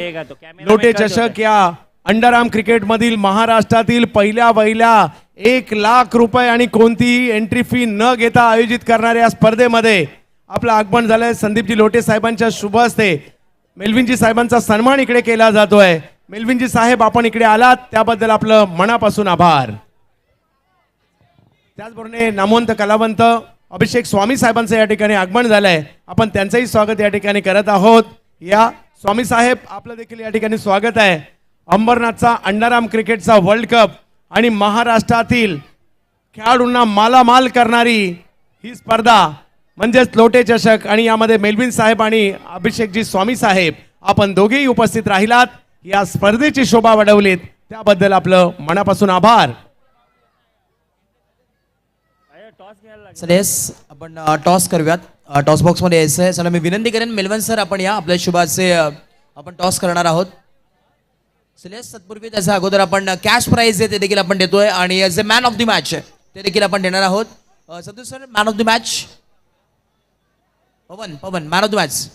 लोटे चषक या अंडरआर्म क्रिकेट मधील महाराष्ट्रातील पहिल्या 1,00,000 रुपये आणि कोणतीही एंट्री फी न घेता आयोजित करणाऱ्या या स्पर्धेमध्ये आपलं आगमन झालंय. संदीपजी लोटे साहेबांच्या शुभ हस्ते मेलविनजी साहेबांचा सन्मान इकडे केला जातोय. मेलविनजी साहेब, आपण इकडे आलात त्याबद्दल आपलं मनापासून आभार. त्याचबरोबर नामवंत कलावंत अभिषेक स्वामी साहेबांचं या ठिकाणी आगमन झालंय. आपण त्यांचंही स्वागत या ठिकाणी करत आहोत. या स्वामी साहेब, आपलं देखील या ठिकाणी स्वागत आहे. अंबरनाथचा अंडरआर्म क्रिकेटचा वर्ल्ड कप आणि महाराष्ट्रातील खेळाडूंना मालामाल करणारी ही स्पर्धा म्हणजेच लोटे चषक, आणि यामध्ये मेलविन साहेब आणि अभिषेकजी स्वामी साहेब आपण दोघेही उपस्थित राहिलात. या स्पर्धेची शोभा वाढवलीत त्याबद्दल आपलं मनापासून आभार. चला येस, आपण टॉस करूयात. टॉस बॉक्स मध्ये यायचं आहे. चला मी विनंती करेन मेलवन सर, आपण या आपल्या शुभाचे आपण टॉस करणार आहोत. चला तत्पूर्वी त्याच्या अगोदर आपण कॅश प्राइज आहे ते देखील आपण देतोय आणि as a man of the match ते देखील आपण देणार आहोत. Santosh sir, man of the match. Pavan man of the match.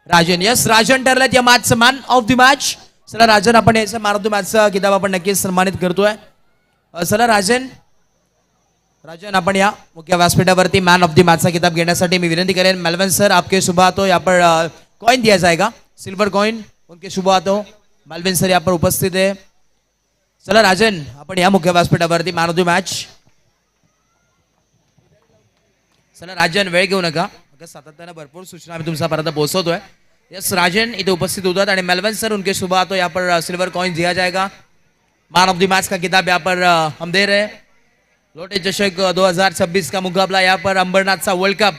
Rajan, yes Rajan ठरलेत या मॅचचं मॅन ऑफ द मॅच. चला राजन, आपण याचं मॅन ऑफ द मॅचचा किताब आपण नक्कीच सन्मानित करतोय. चला राजन, आपण या मुख्य व्यासपीठावरती मॅन ऑफ द मॅचचा किताब घेण्यासाठी मी विनंती करेन. मेलवन सर, आपके शुभ हाथों यहाँ पर कॉइन दिया जाएगा, सिल्वर कॉइन उनके शुभ हाथों. मेलविन सर यहाँ पर उपस्थित है. चला राजन, आपण या मुख्य व्यासपीठावरती मॅन ऑफ द मॅच. चला राजन, वेळ घेऊ नका, सातत्याने भरपूर सूचना आम्ही तुमच्यापर्यंत पोहोचवतोय. यस राजन इथे उपस्थित होतात आणि मेलवन सर उनके शुभ हाथों यहाँ पर सिल्वर कॉइन दिया जाएगा. मैन ऑफ द मैच का किताब यहाँ पर हम दे रहे हैं. लोटे चषक 2026 का मुकाबला यहाँ पर अंबरनाथचा वर्ल्ड कप,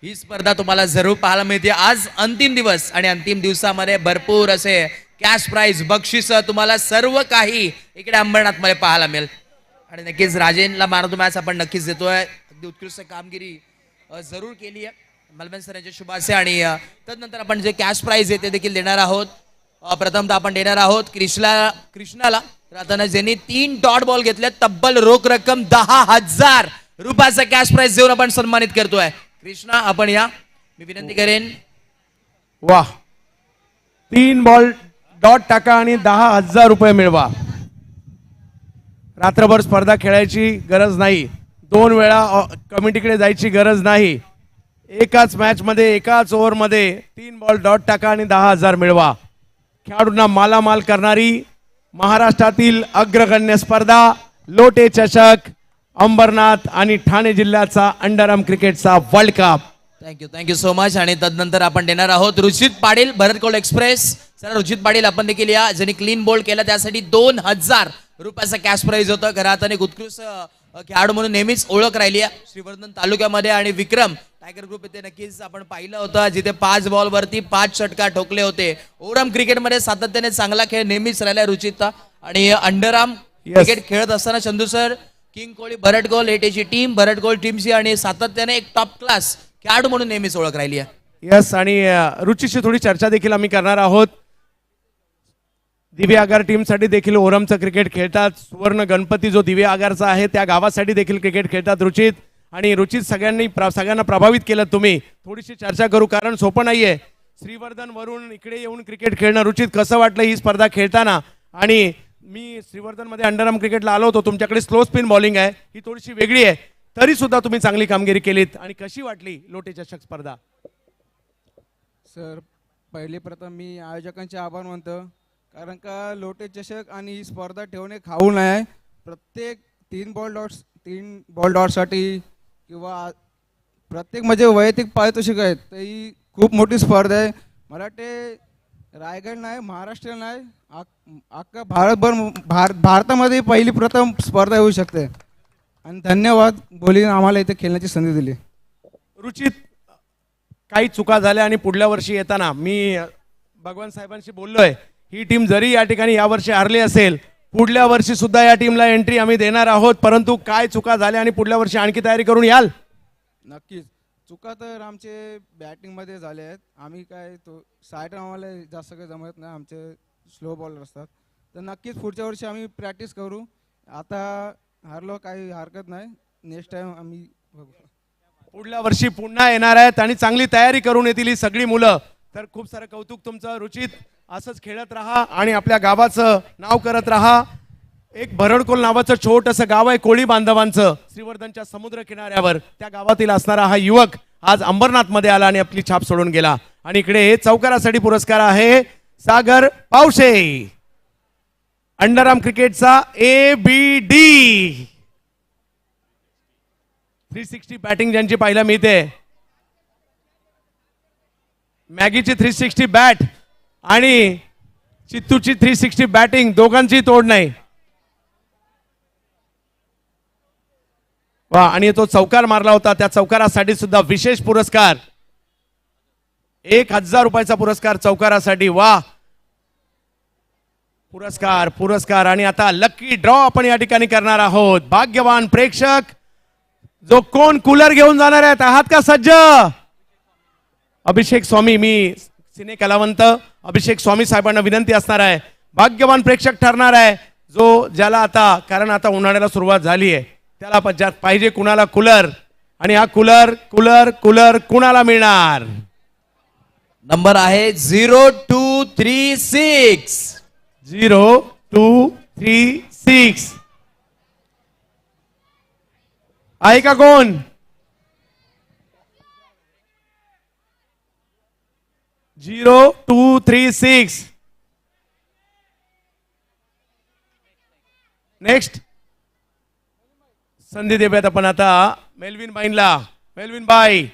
ही स्पर्धा तुम्हाला जरूर पाहायला मिळते. आज अंतिम दिवस आणि अंतिम दिवसामध्ये भरपूर असे कॅश प्राइज, बक्षीस तुम्हाला सर्व काही इकडे अंबरनाथ मध्ये पाहायला मिळेल. आणि नक्कीच राजेनला मॅन ऑफ द मॅच आपण नक्कीच देतोय. अगदी उत्कृष्ट कामगिरी जरूर केली आहे मेलवन सर यांच्या शुभाशय. आणि तदनंतर आपण जे कॅश प्राइज आहे ते देखील देणार आहोत. प्रथमतः आपण देणार आहोत कृष्णाला राहताना ज्यांनी 3 डॉट बॉल घेतले, तब्बल रोख रक्कम 10,000 रुपयाचा कॅश प्राइज देऊन आपण सन्मानित करतोय. कृष्णा, आपण या, मी विनंती करेन. वाह, 3 बॉल डॉट टाका आणि 10,000 रुपये मिळवा. रात्रभर स्पर्धा खेळायची गरज नाही, 2 वेळा कमिटीकडे जायची गरज नाही. एकाच मॅच मध्ये, एकाच ओव्हर मध्ये 3 बॉल डॉट टाका आणि 10,000 मिळवा. खेळाडूंना मालामाल करणारी महाराष्ट्रातील अग्रगण्य स्पर्धा लोटे चषक, अंबरनाथ आणि ठाणे जिल्ह्याचा अंडरआर्म क्रिकेटचा world cup. Thank you so much. आणि तदनंतर आपण देणार आहोत रुचित पाटील, भरत कोल एक्सप्रेस. सर रुचित पाटील आपण देखील या, ज्यांनी क्लीन बोल्ड केला त्यासाठी 2,000 रुपयाचा कॅश प्राइज होतं. घरात आणि उत्कृष्ट खेळाडू म्हणून नेहमीच ओळख राहिली आहे श्रीवर्धन तालुक्यामध्ये. आणि विक्रम टायगर ग्रुप इथे नक्कीच आपण पाहिलं होतं, जिथे 5 बॉल वरती 5 षटकार ठोकले होते. ओव्हरआर्म क्रिकेटमध्ये सातत्याने चांगला खेळ नेहमीच राहिला रुचितचा. आणि अंडरआर्म क्रिकेट खेळत असताना चंदू सर, किंग कोहली, भरत गोल एटीची टीम, भरत गोल टीमची आणि सातत्याने एक टॉप क्लास खेळाडू म्हणून नेहमीच ओळख राहिली आहे. यस, आणि रुचिशी थोडी चर्चा देखील आम्ही करणार आहोत. दिव्य आगार टीमसाठी देखील ओरमचं क्रिकेट खेळतात. सुवर्ण गणपती जो दिव्य आगारचा आहे त्या गावासाठी देखील क्रिकेट खेळतात रुचित. आणि रुचित, सगळ्यांना प्रभावित केलं तुम्ही. थोडीशी चर्चा करू, कारण सोपं नाहीये श्रीवर्धन वरून इकडे येऊन क्रिकेट खेळणं. रुचित, कसं वाटलं ही स्पर्धा खेळताना? आणि मी श्रीवर्धन मध्ये अंडरआर्म क्रिकेटला आलो होतो, तुमच्याकडे स्लो स्पिन बॉलिंग आहे, ही थोडीशी वेगळी आहे, तरी सुद्धा तुम्ही चांगली कामगिरी केलीत. आणि कशी वाटली लोटे चषक स्पर्धा? सर, पहिले प्रथम मी आयोजकांचे आभार मानतो, कारण का लोटे चषक आणि ही स्पर्धा ठेवणे खाऊ नये. प्रत्येक 3 बॉल डॉटसाठी किंवा प्रत्येक म्हणजे वैयक्तिक पारितोषिक आहेत, तर ही खूप मोठी स्पर्धा आहे. मला वाटते रायगड नाही, महाराष्ट्र नाही, अख्खा भारतामध्ये पहिली प्रथम स्पर्धा होऊ शकते. आणि धन्यवाद बोलीन आम्हाला इथे खेळण्याची संधी दिली. रुचित, काही चुका झाल्या आणि पुढल्या वर्षी येताना मी भगवान साहेबांशी बोललोय, ही टीम जरी या ठिकाणी यावर्षी हारली असेल, पुढल्या वर्षी सुद्धा या टीमला एंट्री आम्ही देणार आहोत. परंतु काय चुका झाल्या आणि पुढल्या वर्षी आणखी तयारी करून याल? नक्कीच. चुका तर आमचे बॅटिंगमध्ये झाले आहेत. आम्ही काय तो साईड आम्हाला जास्त काही जमत नाही, आमचे स्लो बॉलर असतात. तर नक्कीच पुढच्या वर्षी आम्ही प्रॅक्टिस करू. आता हारलो काही हरकत नाही, नेक्स्ट टाइम आम्ही बघू. पुढल्या वर्षी पुन्हा येणार आहेत आणि चांगली तयारी करून येतील ही सगळी मुलं. तर खूप सारं कौतुक तुमचं रुचित. असंच खेळत राहा आणि आपल्या गावाचं नाव करत राहा. एक भरडकोल नावाचं छोटंसं गाव आहे कोळी बांधवांचं श्रीवर्धनच्या समुद्र किनाऱ्यावर. त्या गावातील असणारा हा युवक आज अंबरनाथमध्ये आला आणि आपली छाप सोडून गेला. आणि इकडे चौकारासाठी पुरस्कार आहे सागर पावशे, अंडरआर्म क्रिकेटचा ABD. 360 बॅटिंग ज्यांची पाहायला मिळते. मॅगीची 360 बॅट आणि चित्तूची 360 बॅटिंग, दोघांची तोड नाही. वा, आणि तो चौकार मारला होता त्या चौकारासाठी सुद्धा विशेष पुरस्कार, 1000 रुपयाचा पुरस्कार चौकारासाठी. वा, पुरस्कार पुरस्कार. आणि आता लकी ड्रॉ आपण या ठिकाणी करणार आहोत. भाग्यवान प्रेक्षक जो कोण कूलर घेऊन जाणार आहेत, आहात का सज्ज? अभिषेक स्वामी, मी सिने कलावंत अभिषेक स्वामी साहेबांना विनंती असणार आहे. भाग्यवान प्रेक्षक ठरणार आहे जो ज्याला आता, कारण आता उन्हाळ्याला सुरुवात झाली आहे, त्याला पाहिजे कुणाला कूलर. आणि हा कूलर कूलर कूलर कुणाला मिळणार? नंबर आहे 0236. 0236 आहे का कोण? 0236. नेक्स्ट संधी देऊयात आपण आता मेलविन बाईंना. मेलविन बाई,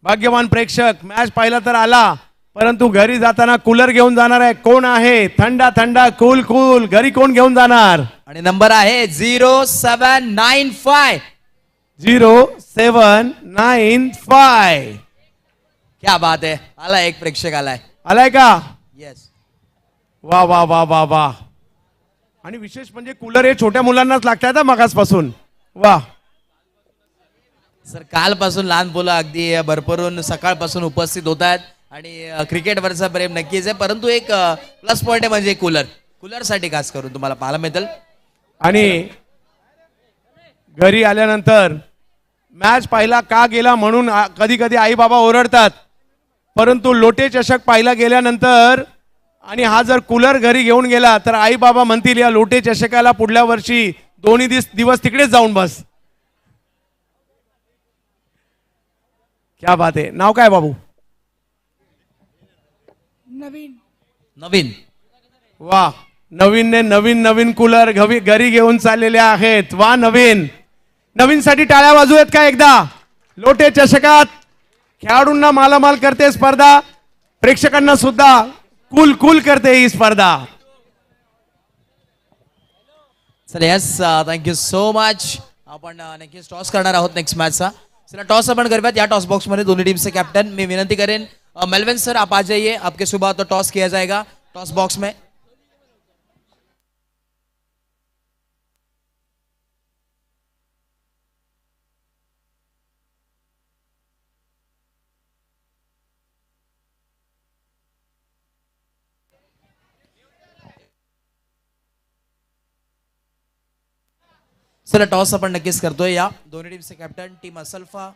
भाग्यवान प्रेक्षक, मॅच पाहिला तर आला, परंतु घरी जाताना कूलर घेऊन जाणार आहे. कोण आहे? थंडा थंडा कूल कूल घरी कोण घेऊन जाणार? आणि नंबर आहे 0795. 0795. क्या बात आहे, आला एक प्रेक्षक आलाय. आलाय का? येस. वा वा वा वा वा. आणि विशेष म्हणजे कूलर हे छोट्या मुलांनाच लागतात मगासपासून. वा, सर कालपासून लहान मुलं अगदी भरभरून सकाळपासून उपस्थित होत आहेत आणि क्रिकेटवरचा प्रेम नक्कीच आहे, परंतु एक प्लस पॉइंट आहे म्हणजे कूलरसाठी खास करून तुम्हाला पाहायला मिळेल. आणि घरी आल्यानंतर मॅच पाहिला का गेला म्हणून कधी कधी आई बाबा ओरडतात, परंतु लोटे चषक पाहिला गेल्यानंतर आणि हा जर कूलर घरी घेऊन गेला तर आई बाबा म्हणतील या लोटे चषकाला पुढल्या वर्षी दोन्ही दिवस तिकडेच जाऊन बस. क्या बात आहे. नाव काय बाबू? नवीन. वा, नवीनने नवीन नवीन कूलर घरी घेऊन चाललेले आहेत. वा, नवीन साठी टाळ्या वाजूयात का एकदा? लोटे चषकात खेळाडूंना मालामाल करते स्पर्धा, प्रेक्षकांना सुद्धा कूल कूल करते ही स्पर्धा. चला, यस, थँक्यू सो मच. आपण नक्कीच टॉस करणार आहोत नेक्स्ट मॅचचा. चला, टॉस अपन करवात. या टॉस बॉक्स में दोनों टीम से कैप्टन मैं विनती करें, मेलविन सर आप आ जाइए, आपके सुबह तो टॉस किया जाएगा टॉस बॉक्स में. चला, टॉस आपण नक्कीच करतोय. या दोन्ही टीमचे कॅप्टन टीम असल्फा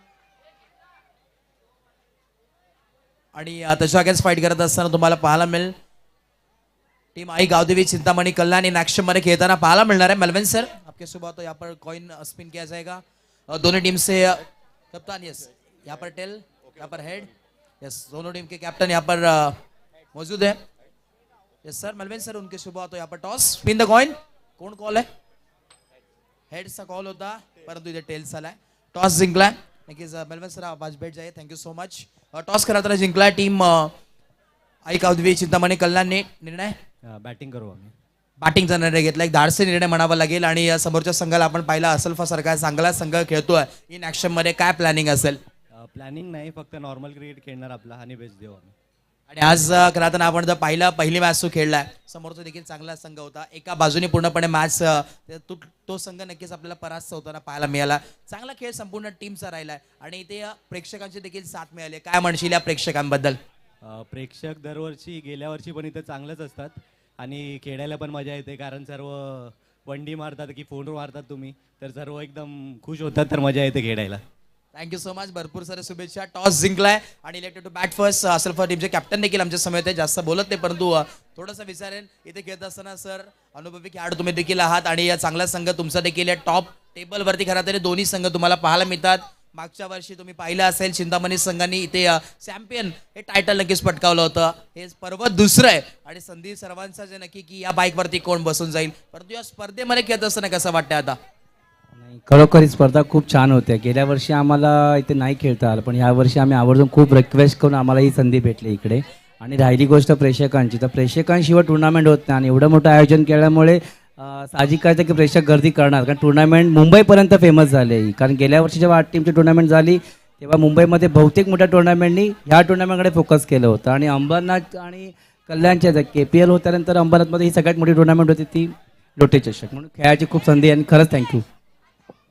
आणि त्याच्या अगेन्स्ट फाइट करत असताना तुम्हाला पाहायला मिळेल team Aai Gavdevi Chintamani Kalyan in action मध्ये खेळताना पाहायला मिळणार आहे. मेलविन सर आपके सुबह तो यहाँ पर कॉइन स्पिन किया जाएगा. दोनों टीम से कप्तान, यस, यहाँ पर टेल, यहाँ पर हेड, यस, दोनों टीम के कैप्टन यहाँ पर मौजूद है. यस सर, मेलविन सर उनके सुबह तो यहाँ पर टॉस स्पिन द कॉइन. कौन कॉल है? हेड्सचा कॉल होता, परंतु इथे टेल्स आलाय. टॉस जिंकलाय नक्कीच. मेलविन सर आप आज भेट जाइए, थँक्यू सो मच. टॉस करताना जिंकलाय टीम आई गावदेवी चिंतामणी कल्याणने. निर्णय बॅटिंग करू आम्ही. बॅटिंगचा निर्णय घेतला, एक धाडसी निर्णय म्हणावा लागेल. आणि या समोरच्या संघाला आपण पाहिला असल्फा सारखा चांगला संघ खेळतोय इन ऍक्शन मध्ये, काय प्लॅनिंग असेल? प्लॅनिंग नाही, फक्त नॉर्मल क्रिकेट खेळणार आपला आणि बेस्ट देऊ आम्ही. आणि आज खेळताना आपण जर पाहिलं पहिली मॅच तो खेळलाय, समोरचा देखील चांगला संघ होता, एका बाजूने पूर्णपणे मॅच तो संघ नक्कीच आपल्याला परास्त होताना पाहायला मिळाला. चांगला खेळ संपूर्ण टीमचा राहिलाय आणि ते प्रेक्षकांची देखील साथ मिळाली. काय म्हणशील या प्रेक्षकांबद्दल? प्रेक्षक दरवर्षी गेल्या वर्षी पण इथं चांगलंच असतात आणि खेळायला पण मजा येते, कारण सर्व वंडी मारतात की फोनवर मारतात तुम्ही, तर सर्व एकदम खुश होतात, तर मजा येते खेळायला. Thank you so much. भरपूर साऱ्या शुभेच्छा. टॉस जिंकलाय आणि elected to bat first Sulphur टीमचे कॅप्टन देखील आमच्या समोर आहे. जास्त बोलत नाही परंतु थोडंसं विचारेन इथे खेळत असताना सर अनुभवी खेळाडू तुम्ही देखील आहात आणि या चांगला संघ तुमचा देखील या टॉप टेबलवरती खरं तरी दोन्ही संघ तुम्हाला पाहायला मिळतात. मागच्या वर्षी तुम्ही पाहिलं असेल चिंतामणी संघांनी इथे चॅम्पियन हे टायटल नक्कीच पटकावलं होतं. हे पर्व दुसरं आहे आणि संधी सर्वांचा जे नक्की की या बाईकवरती कोण बसून जाईल. परंतु या स्पर्धेमध्ये खेळत असताना कसं वाटतंय आता? नाही, खरोखर ही स्पर्धा खूप छान होते. गेल्या वर्षी आम्हाला इथे नाही खेळता आलं, पण ह्या वर्षी आम्ही आवर्जून खूप रिक्वेस्ट करून आम्हाला ही संधी भेटली इकडे. आणि राहिली गोष्ट प्रेक्षकांची, तर प्रेक्षकांशिवाय टुर्नामेंट होत नाही आणि एवढं मोठं आयोजन केल्यामुळे साहजिक आहे की प्रेक्षक गर्दी करणार, कारण टुर्नामेंट मुंबईपर्यंत फेमस झाले. कारण गेल्या वर्षी जेव्हा 8 टीमची टुर्नामेंट झाली तेव्हा मुंबईमध्ये बहुतेक मोठ्या टुर्नामेंटनी ह्या टुर्नामेंटकडे फोकस केलं होतं आणि अंबरनाथ आणि कल्याणच्या KPL होत्यानंतर अंबरनाथमध्ये ही सगळ्यात मोठी टुर्नामेंट होती ती लोटे चषक. म्हणून खेळाची खूप संधी आणि खरंच थँक्यू.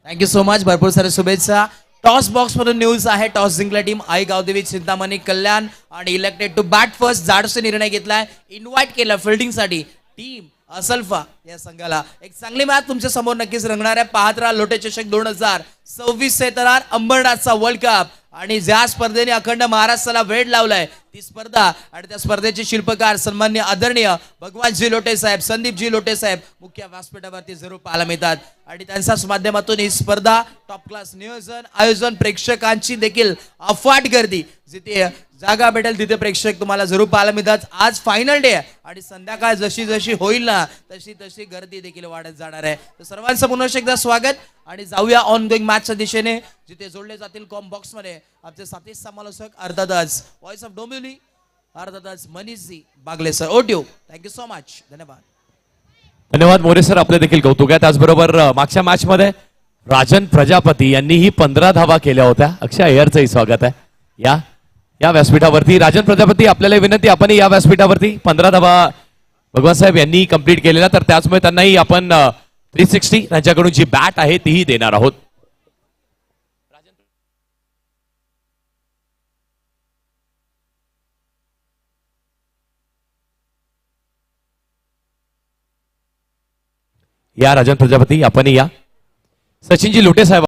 Thank you so much. भरपूर साऱ्या शुभेच्छा. टॉस बॉक्स मधून न्यूज आहे. टॉस जिंकला टीम आई गावदेवी चिंतामणी कल्याण आणि इलेक्टेड टू बॅट फर्स्ट जाडसे निर्णय घेतलाय. इन्व्हाइट केला फिल्डिंगसाठी टीम असल्फा या संघाला. एक चांगली मॅच तुमच्या समोर नक्कीच रंगणार आहे. पाहत राहा लोटे चषक 2026 तरार अंबरनाथचा वर्ल्ड कप आणि ज्या स्पर्धेने अखंड महाराष्ट्राला वेळ लावलाय ती स्पर्धा आणि त्या स्पर्धेचे शिल्पकार सन्मान्य आदरणीय भगवानजी लोटे साहेब, संदीपजी लोटे साहेब मुख्य व्यासपीठावरती जरूर पाहायला मिळतात आणि त्यांच्याच माध्यमातून ही स्पर्धा टॉप क्लास नियोजन आयोजन प्रेक्षकांची देखील अफाट गर्दी, जिथे जागा भेटेल तिथे प्रेक्षक तुम्हाला जरूर पाहायला मिळतात. आज फायनल डे आहे आणि संध्याकाळ जशी जशी होईल ना तशी तशी गर्दी देखील वाढत जाणार आहे. तर सर्वांचं पुन्हा एकदा स्वागत आणि जाऊया ऑन गोईंग मॅचच्या दिशेने, जिथे जोडले जातील कॉम बॉक्स मध्ये आमचे साथी समालोचक अर्थातच व्हॉइस ऑफ डोंबिवली अर्थातच Manish ji Bagle sir. ओट्यू thank you so much. धन्यवाद. धन्यवाद मोरे सर, आपले देखील कौतुक आहे. त्याचबरोबर मागच्या मॅच मध्ये राजन प्रजापती यांनीही 15 धावा केल्या होत्या. अक्षय अय्यरचंही स्वागत आहे या व्यासपीठावरती. राजन प्रजापती, आपल्याला विनंती, आपण या व्यासपीठावरती 15 धावा भगवान साहेब यांनी कंप्लीट केलेला, तर त्याचमुळे त्यांनाही आपण 360 त्यांच्याकडून जी बॅट आहे तीही देणार आहोत. या राजन प्रजापती, आपण या. सचिनजी लोटे साहेब